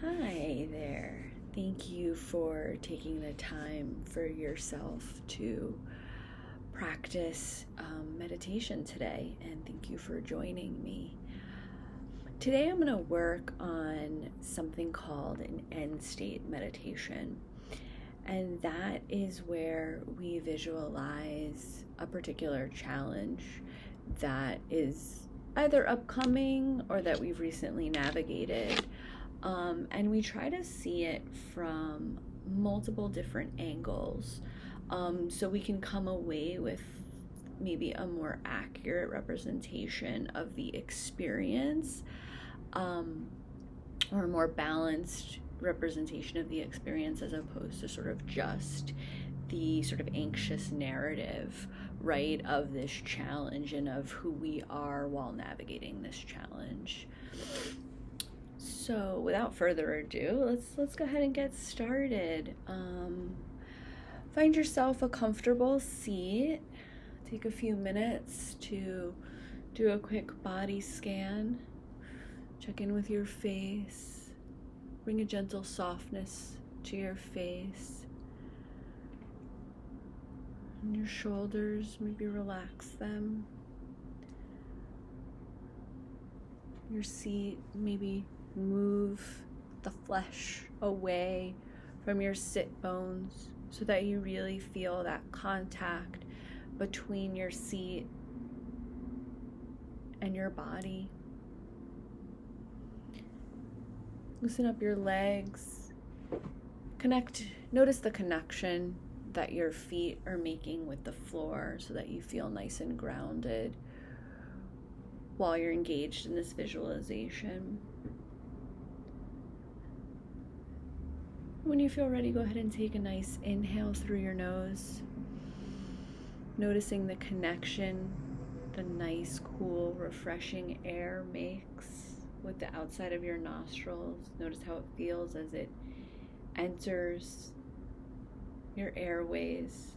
Hi there. Thank you for taking the time for yourself to practice meditation today, and thank you for joining me. Today I'm going to work on something called an end state meditation, and that is where we visualize a particular challenge that is either upcoming or that we've recently navigated. And we try to see it from multiple different angles, so we can come away with maybe a more accurate representation of the experience, or a more balanced representation of the experience, as opposed to sort of just the sort of anxious narrative, right, of this challenge and of who we are while navigating this challenge. So without further ado, let's go ahead and get started. Find yourself a comfortable seat. Take a few minutes to do a quick body scan. Check in with your face. Bring a gentle softness to your face. And your shoulders, maybe relax them. Your seat, maybe move the flesh away from your sit bones so that you really feel that contact between your seat and your body. Loosen up your legs. Notice the connection that your feet are making with the floor so that you feel nice and grounded while you're engaged in this visualization. When you feel ready, go ahead and take a nice inhale through your nose, noticing the connection the nice, cool, refreshing air makes with the outside of your nostrils. Notice how it feels as it enters your airways.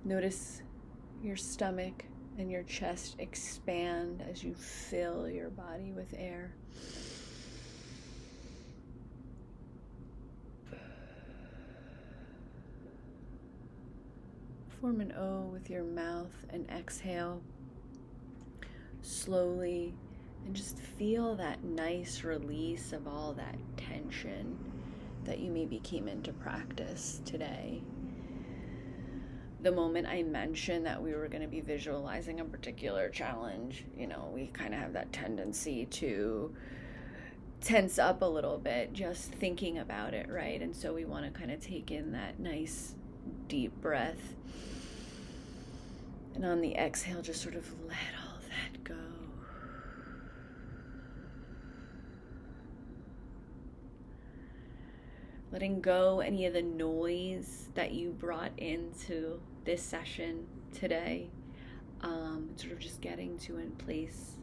Notice your stomach and your chest expand as you fill your body with air. Form an O with your mouth and exhale slowly, and just feel that nice release of all that tension that you maybe came into practice today. The moment I mentioned that we were going to be visualizing a particular challenge, we kind of have that tendency to tense up a little bit just thinking about it, right? And so we want to kind of take in that nice deep breath. And on the exhale, just sort of let all that go. Letting go any of the noise that you brought into this session today. Sort of just getting to a place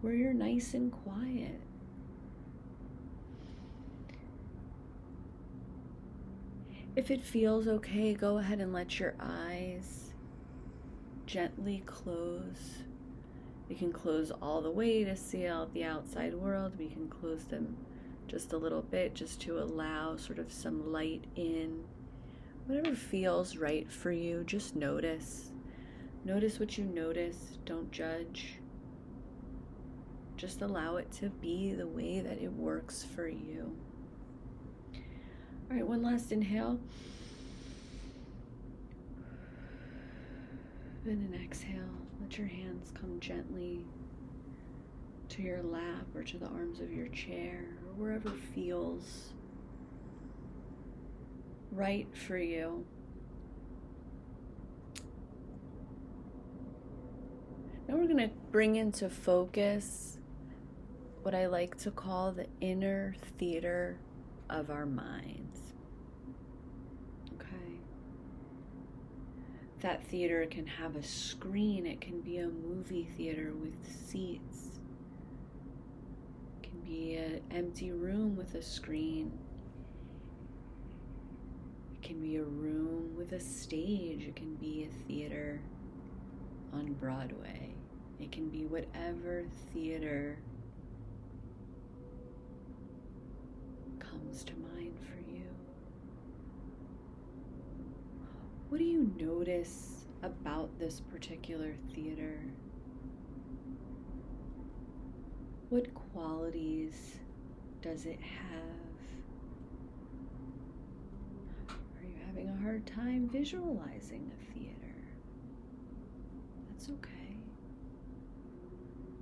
where you're nice and quiet. If it feels okay, go ahead and let your eyes gently close. We can close all the way to see out the outside world. We can close them just a little bit just to allow sort of some light in. Whatever feels right for you, just notice. Notice what you notice. Don't judge. Just allow it to be the way that it works for you. All right, one last inhale. And an exhale. Let your hands come gently to your lap or to the arms of your chair or wherever feels right for you. Now we're going to bring into focus what I like to call the inner theater of our minds. Okay. That theater can have a screen. It can be a movie theater with seats. It can be an empty room with a screen. It can be a room with a stage. It can be a theater on Broadway. It can be whatever theater comes to mind for you? What do you notice about this particular theater? What qualities does it have? Are you having a hard time visualizing a theater? That's okay.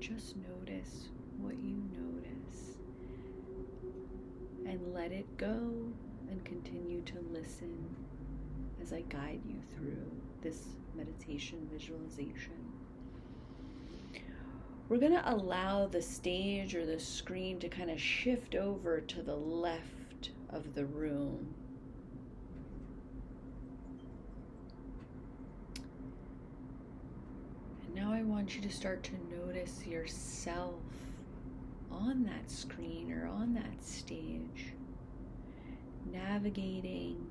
Just notice what you notice and let it go, and continue to listen as I guide you through this meditation visualization. We're going to allow the stage or the screen to kind of shift over to the left of the room. And now I want you to start to notice yourself on that screen or on that stage, navigating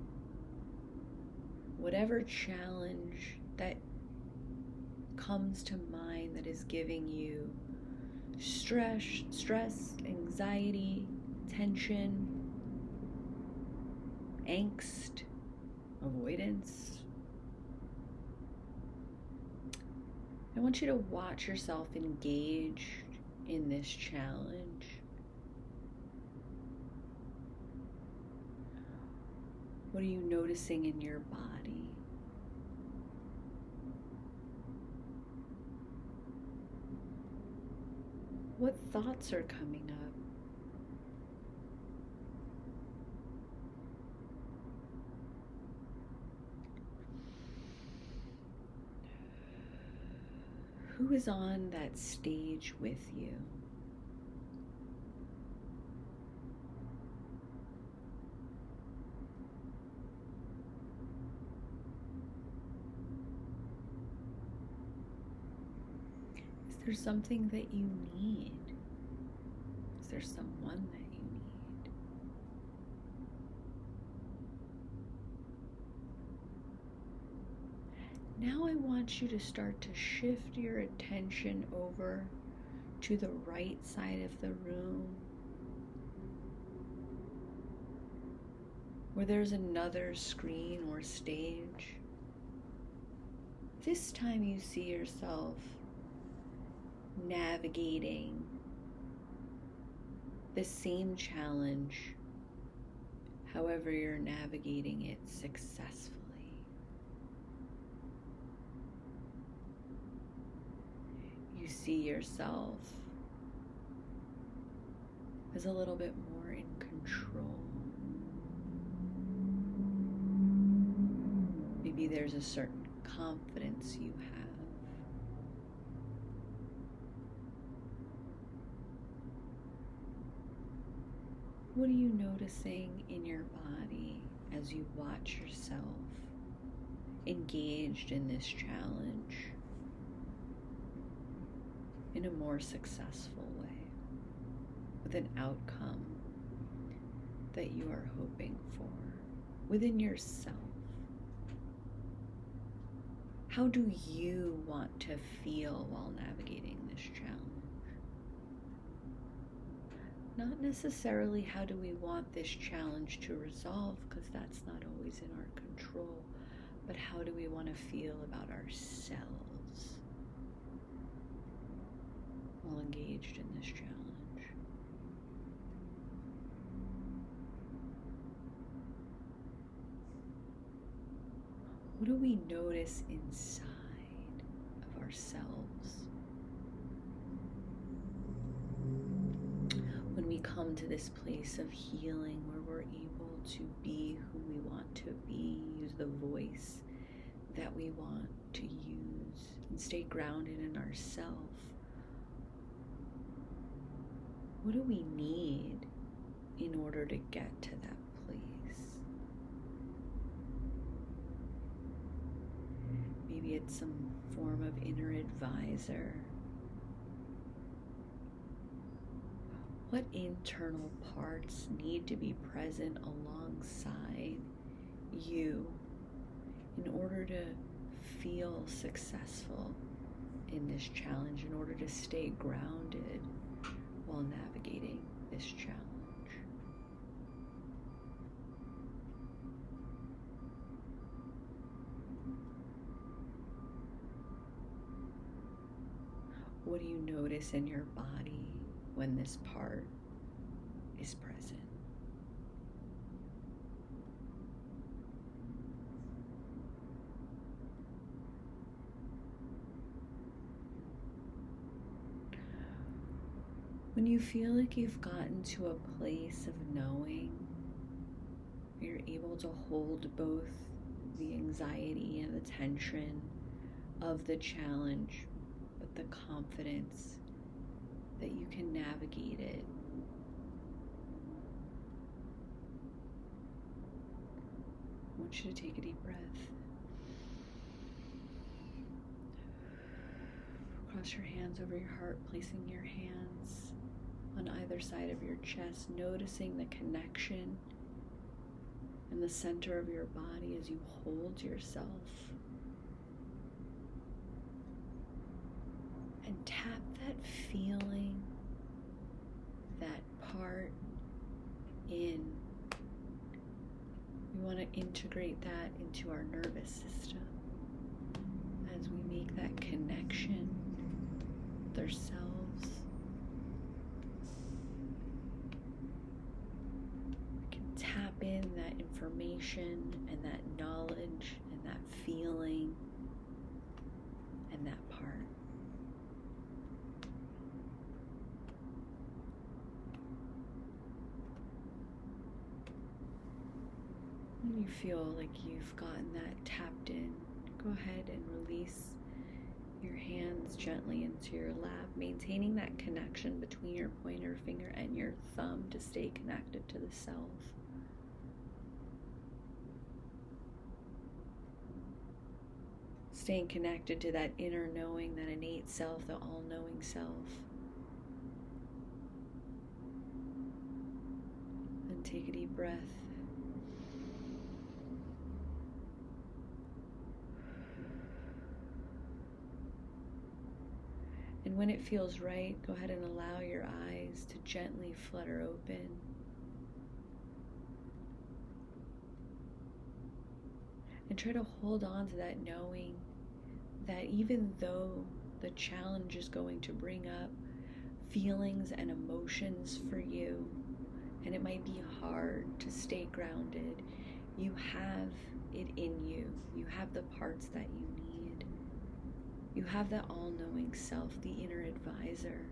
whatever challenge that comes to mind that is giving you stress, anxiety, tension, angst, avoidance. I want you to watch yourself engage in this challenge. What are you noticing in your body? What thoughts are coming up? Who is on that stage with you? Is there something that you need? Is there someone that you need? Now I want you to start to shift your attention over to the right side of the room, where there's another screen or stage. This time you see yourself navigating the same challenge, however you're navigating it successfully. You see yourself as a little bit more in control. Maybe there's a certain confidence you have. What are you noticing in your body as you watch yourself engaged in this challenge in a more successful way, with an outcome that you are hoping for within yourself? How do you want to feel while navigating this challenge? Not necessarily how do we want this challenge to resolve, because that's not always in our control, but how do we want to feel about ourselves while engaged in this challenge? What do we notice inside of ourselves when we come to this place of healing, where we're able to be who we want to be, use the voice that we want to use, and stay grounded in ourselves? What do we need in order to get to that place? Maybe it's some form of inner advisor. What internal parts need to be present alongside you in order to feel successful in this challenge, in order to stay grounded while navigating this challenge? What do you notice in your body when this part is present? When you feel like you've gotten to a place of knowing, you're able to hold both the anxiety and the tension of the challenge with the confidence that you can navigate it. I want you to take a deep breath. Cross your hands over your heart, placing your hands on either side of your chest, noticing the connection in the center of your body as you hold yourself. And tap that feeling, that part in. We want to integrate that into our nervous system as we make that connection with ourselves. We can tap in that information and that knowledge and that feeling and that part. When you feel like you've gotten that tapped in, go ahead and release your hands gently into your lap, maintaining that connection between your pointer finger and your thumb to stay connected to the self. Staying connected to that inner knowing, that innate self, the all-knowing self. And take a deep breath. And when it feels right, go ahead and allow your eyes to gently flutter open. And try to hold on to that knowing that even though the challenge is going to bring up feelings and emotions for you, and it might be hard to stay grounded, you have it in you. You have the parts that you need. You have that all-knowing self, the inner advisor,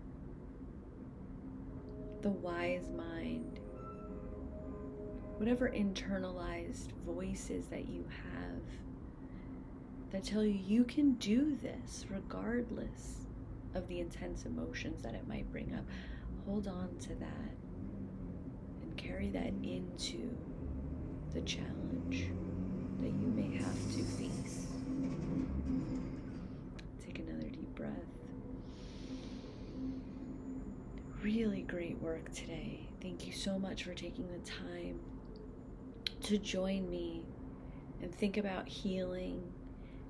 the wise mind, whatever internalized voices that you have that tell you you can do this regardless of the intense emotions that it might bring up. Hold on to that and carry that into the challenge that you may have to face. Take another deep breath. Really great work today. Thank you so much for taking the time to join me and think about healing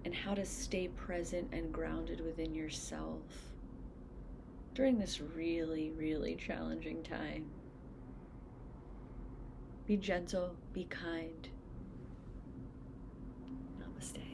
and how to stay present and grounded within yourself during this really, really challenging time. Be gentle, be kind. Namaste.